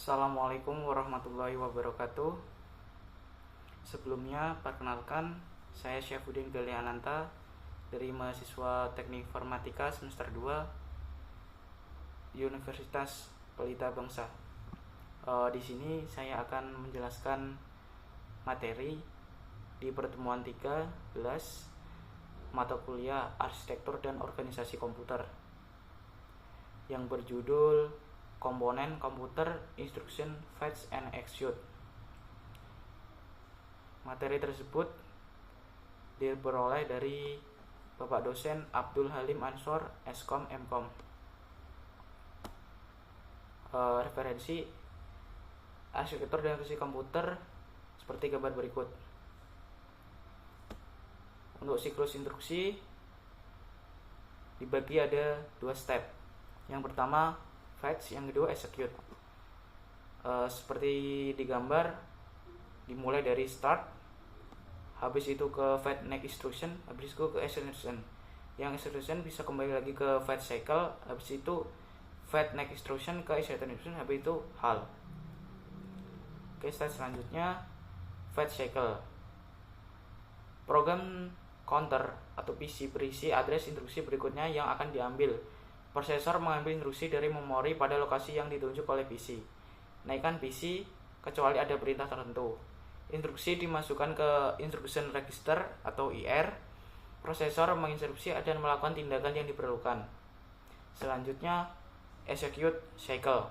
Assalamualaikum warahmatullahi wabarakatuh. Sebelumnya, perkenalkan, saya Syafudin Galiananta dari mahasiswa Teknik Informatika semester 2 Universitas Pelita Bangsa. Di sini saya akan menjelaskan materi di pertemuan 13 mata kuliah Arsitektur dan Organisasi Komputer yang berjudul Komponen Komputer Instruction Fetch and Execute. Materi tersebut diperoleh dari Bapak dosen Abdul Halim Ansor, Eskom Mkom. Referensi arsitektur dan organisasi komputer seperti gambar berikut. Untuk siklus instruksi dibagi ada 2 step. Yang pertama fetch, yang kedua execute. Seperti di gambar, dimulai dari start, habis itu ke fetch next instruction, habis itu ke execution. Yang execution bisa kembali lagi ke fetch cycle, habis itu fetch next instruction ke execution, habis itu hal. Oke, step selanjutnya fetch cycle. Program counter atau PC berisi address instruksi berikutnya yang akan diambil. Prosesor mengambil instruksi dari memori pada lokasi yang ditunjuk oleh PC. Naikkan PC kecuali ada perintah tertentu. Instruksi dimasukkan ke instruction register atau IR. Prosesor menginstruksi dan melakukan tindakan yang diperlukan. Selanjutnya execute cycle,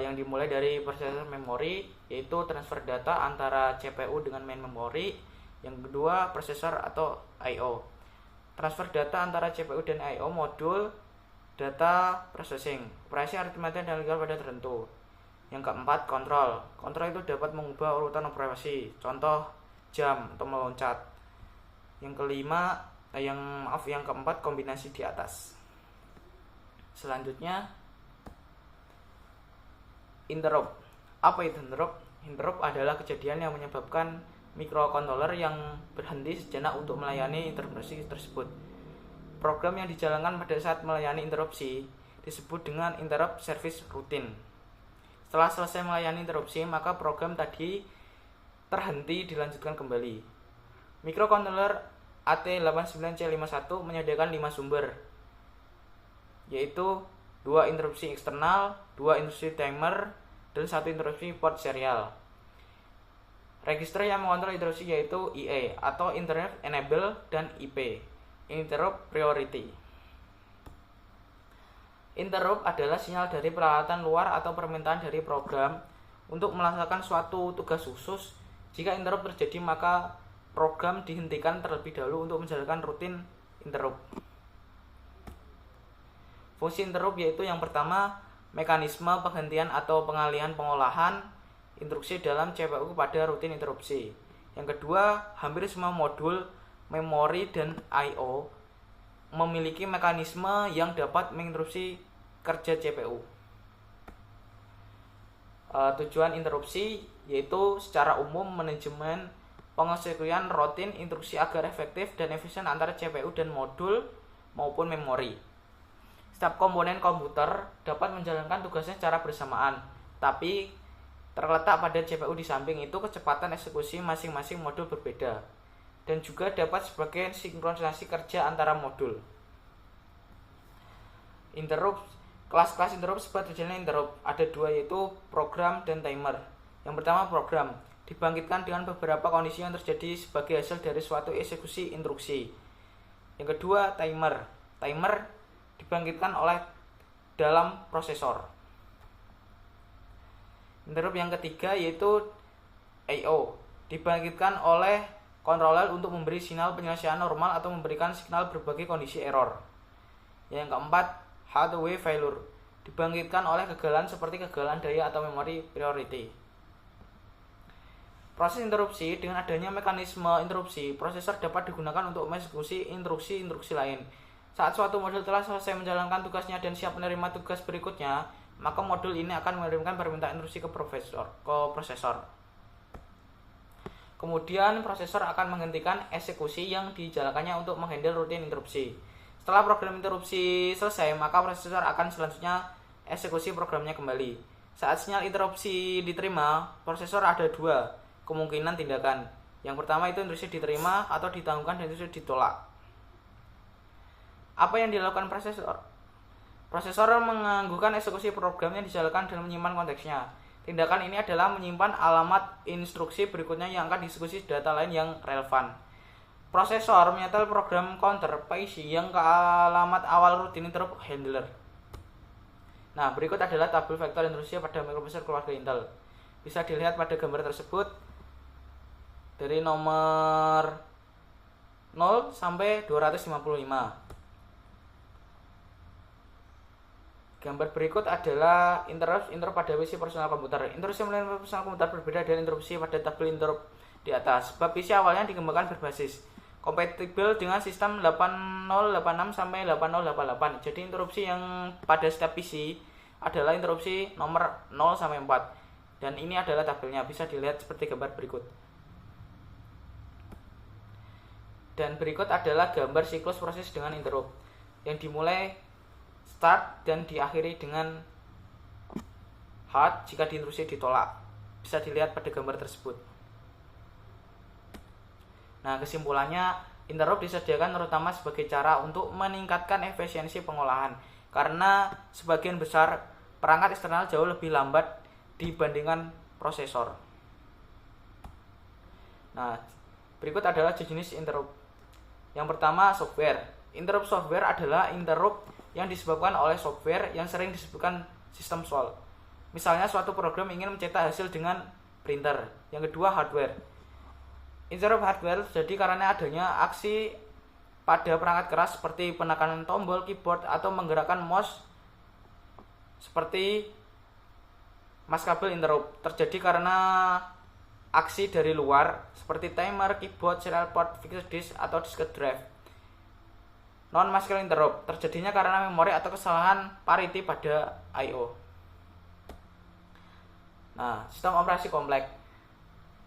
yang dimulai dari prosesor memori, yaitu transfer data antara CPU dengan main memory. Yang kedua prosesor atau I/O, transfer data antara CPU dan I/O modul data processing, operasi aritmatika dan logical pada tertentu. Yang keempat kontrol. Kontrol itu dapat mengubah urutan operasi, contoh jam atau meloncat. Yang keempat kombinasi di atas. Selanjutnya interrupt. Apa itu interrupt? Interrupt adalah kejadian yang menyebabkan microcontroller yang berhenti sejenak untuk melayani interupsi tersebut. Program yang dijalankan pada saat melayani interupsi disebut dengan interrupt service routine. Setelah selesai melayani interupsi, maka program tadi terhenti dilanjutkan kembali. Microcontroller AT89C51 menyediakan 5 sumber, yaitu 2 interupsi eksternal, 2 interupsi timer, dan 1 interupsi port serial. Register yang mengontrol interupsi yaitu IE atau Interrupt Enable dan IP, Interrupt Priority. Interrupt adalah sinyal dari peralatan luar atau permintaan dari program untuk melaksanakan suatu tugas khusus. Jika interrupt terjadi, maka program dihentikan terlebih dahulu untuk menjalankan rutin interrupt. Fungsi interrupt yaitu yang pertama, mekanisme penghentian atau pengalihan pengolahan instruksi dalam CPU pada rutin interupsi. Yang kedua, hampir semua modul, memori, dan I/O memiliki mekanisme yang dapat menginterupsi kerja CPU. Tujuan interupsi yaitu secara umum manajemen pengeksekusian rutin instruksi agar efektif dan efisien antara CPU dan modul maupun memori. Setiap komponen komputer dapat menjalankan tugasnya secara bersamaan, tapi terletak pada CPU di samping itu kecepatan eksekusi masing-masing modul berbeda dan juga dapat sebagai sinkronisasi kerja antara modul. Interrupt, kelas-kelas interrupt sebab terjadinya interrupt ada 2, yaitu program dan timer. Yang pertama program, dibangkitkan dengan beberapa kondisi yang terjadi sebagai hasil dari suatu eksekusi instruksi. Yang kedua timer, timer dibangkitkan oleh dalam prosesor. Interrupt yang ketiga yaitu I/O, dibangkitkan oleh controller untuk memberi sinyal penyelesaian normal atau memberikan signal berbagai kondisi error. Yang keempat, hardware failure, dibangkitkan oleh kegagalan seperti kegagalan daya atau memori priority. Proses interupsi, dengan adanya mekanisme interupsi, prosesor dapat digunakan untuk mengeksekusi instruksi-instruksi lain. Saat suatu modul telah selesai menjalankan tugasnya dan siap menerima tugas berikutnya, maka modul ini akan mengirimkan permintaan instruksi ke prosesor. Kemudian prosesor akan menghentikan eksekusi yang dijalankannya untuk menghandle rutin interupsi. Setelah program interupsi selesai, maka prosesor akan selanjutnya eksekusi programnya kembali. Saat sinyal interupsi diterima, prosesor ada dua kemungkinan tindakan. Yang pertama itu interupsi diterima atau ditangguhkan dan interupsi ditolak. Apa yang dilakukan prosesor? Prosesor mengganggukan eksekusi program yang dijalankan dan menyimpan konteksnya. Tindakan ini adalah menyimpan alamat instruksi berikutnya yang akan dieksekusi data lain yang relevan. Prosesor menyetel program counter PIC yang ke alamat awal rutin interrupt handler. Nah, berikut adalah tabel vektor interupsi pada mikroprosesor keluarga Intel. Bisa dilihat pada gambar tersebut dari nomor 0 sampai 255. Gambar berikut adalah interrupt pada PC personal komputer. Interupsi melalui personal komputer berbeda dari interupsi pada tabel interrupt di atas. Sebab PC awalnya dikembangkan berbasis kompatibel dengan sistem 8086 sampai 8088. Jadi interupsi yang pada setiap PC adalah interupsi nomor 0 sampai 4. Dan ini adalah tabelnya, bisa dilihat seperti gambar berikut. Dan berikut adalah gambar siklus proses dengan interrupt yang dimulai start dan diakhiri dengan hard jika diinterupsi ditolak. Bisa dilihat pada gambar tersebut. Nah, kesimpulannya, interrupt disediakan terutama sebagai cara untuk meningkatkan efisiensi pengolahan karena sebagian besar perangkat eksternal jauh lebih lambat dibandingkan prosesor. Nah, berikut adalah jenis interrupt. Yang pertama, software. Interrupt software adalah interrupt yang disebabkan oleh software yang sering disebutkan sistem soal. Misalnya suatu program ingin mencetak hasil dengan printer. Yang kedua, hardware. Interrupt hardware terjadi karena adanya aksi pada perangkat keras seperti penekanan tombol keyboard atau menggerakkan mouse seperti maskabel interrupt. Terjadi karena aksi dari luar seperti timer, keyboard, serial port, fixed disk, atau disk drive. Non-maskable interrupt terjadinya karena memori atau kesalahan parity pada I/O. Nah, sistem operasi kompleks.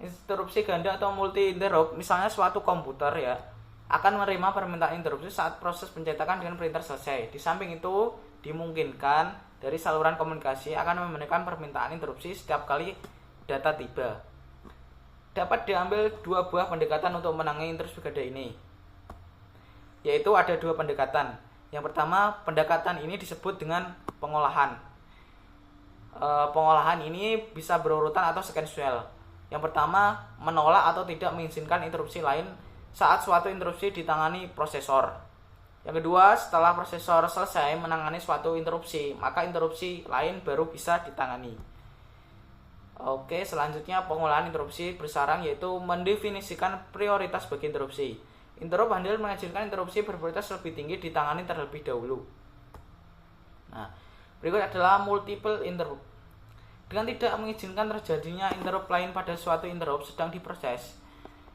Interupsi ganda atau multi interrupt, misalnya suatu komputer ya, akan menerima permintaan interupsi saat proses pencetakan dengan printer selesai. Di samping itu, dimungkinkan dari saluran komunikasi akan memberikan permintaan interupsi setiap kali data tiba. Dapat diambil dua buah pendekatan untuk menangani interupsi ganda ini. Yaitu ada dua pendekatan. Yang pertama, pendekatan ini disebut dengan pengolahan. Pengolahan ini bisa berurutan atau sekuensial. Yang pertama, menolak atau tidak mengizinkan interupsi lain saat suatu interupsi ditangani prosesor. Yang kedua, setelah prosesor selesai menangani suatu interupsi, maka interupsi lain baru bisa ditangani. Oke, selanjutnya pengolahan interupsi bersarang yaitu mendefinisikan prioritas bagi interupsi. Interrupt handler mengizinkan interupsi berprioritas lebih tinggi ditangani terlebih dahulu. Nah, berikut adalah multiple interrupt. Dengan tidak mengizinkan terjadinya interrupt lain pada suatu interrupt sedang diproses,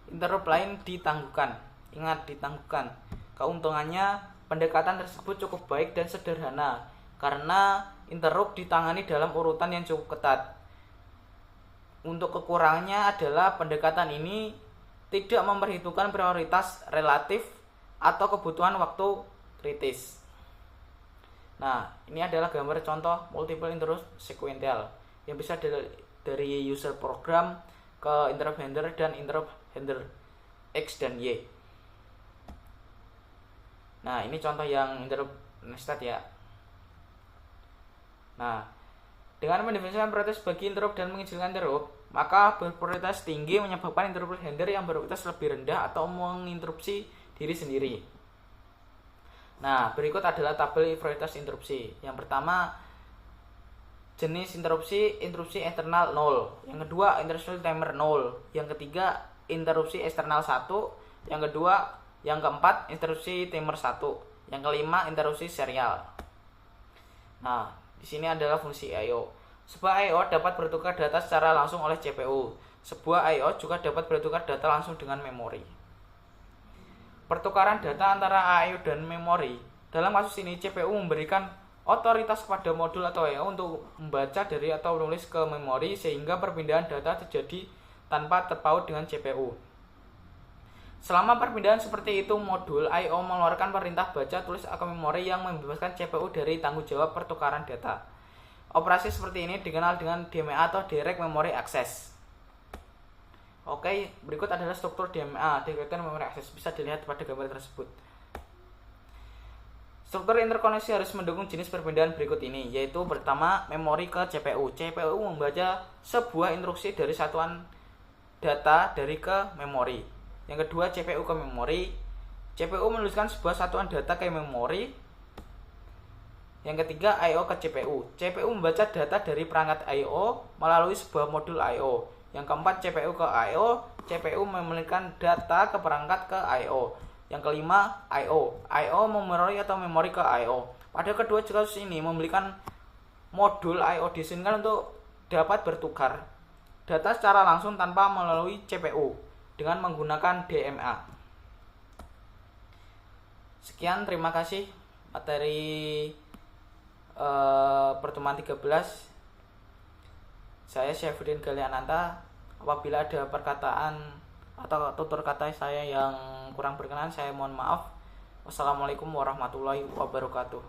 interrupt lain ditangguhkan. Ingat, ditangguhkan. Keuntungannya, pendekatan tersebut cukup baik dan sederhana karena interrupt ditangani dalam urutan yang cukup ketat. Untuk kekurangannya adalah pendekatan ini tidak memperhitungkan prioritas relatif atau kebutuhan waktu kritis. Nah, ini adalah gambar contoh multiple interrupt sequential yang bisa dari user program ke interrupt handler dan interrupt handler X dan Y. Nah, ini contoh yang interrupt nested ya. Nah, dengan mendefinisikan prioritas bagi interrupt dan mengizinkan interrupt, maka berprioritas tinggi menyebabkan interrupt handler yang berprioritas lebih rendah atau menginterupsi diri sendiri. Nah, berikut adalah tabel prioritas interupsi. Yang pertama, jenis interupsi eksternal 0. Yang kedua, interupsi timer 0. Yang ketiga, interupsi eksternal 1. Yang kedua, yang keempat, interupsi timer 1. Yang kelima, interupsi serial. Nah, di sini adalah fungsi I/O. Sebuah I/O dapat bertukar data secara langsung oleh CPU. Sebuah I/O juga dapat bertukar data langsung dengan memori. Pertukaran data antara I/O dan memori. Dalam kasus ini, CPU memberikan otoritas kepada modul atau I/O untuk membaca dari atau menulis ke memori sehingga perpindahan data terjadi tanpa terpaut dengan CPU. Selama perpindahan seperti itu, modul I/O mengeluarkan perintah baca tulis ke memori yang membebaskan CPU dari tanggung jawab pertukaran data. Operasi seperti ini dikenal dengan DMA atau Direct Memory Access. Oke, berikut adalah struktur DMA, Direct Memory Access. Bisa dilihat pada gambar tersebut. Struktur interkoneksi harus mendukung jenis perbedaan berikut ini, yaitu pertama, memori ke CPU. CPU membaca sebuah instruksi dari satuan data dari ke memori. Yang kedua, CPU ke memori. CPU menuliskan sebuah satuan data ke memori. Yang ketiga, I/O ke CPU. CPU membaca data dari perangkat I/O melalui sebuah modul I/O. Yang keempat, CPU ke I/O. CPU memulihkan data ke perangkat ke I/O. Yang kelima, I/O. I/O memori atau memori ke I/O. Pada kedua kasus ini memberikan modul I/O diizinkan untuk dapat bertukar data secara langsung tanpa melalui CPU dengan menggunakan DMA. Sekian, terima kasih materi pertemuan 13. Saya Syafruddin Galiananta. Apabila ada perkataan atau tutur kata saya yang kurang berkenan, saya mohon maaf. Wassalamualaikum warahmatullahi wabarakatuh.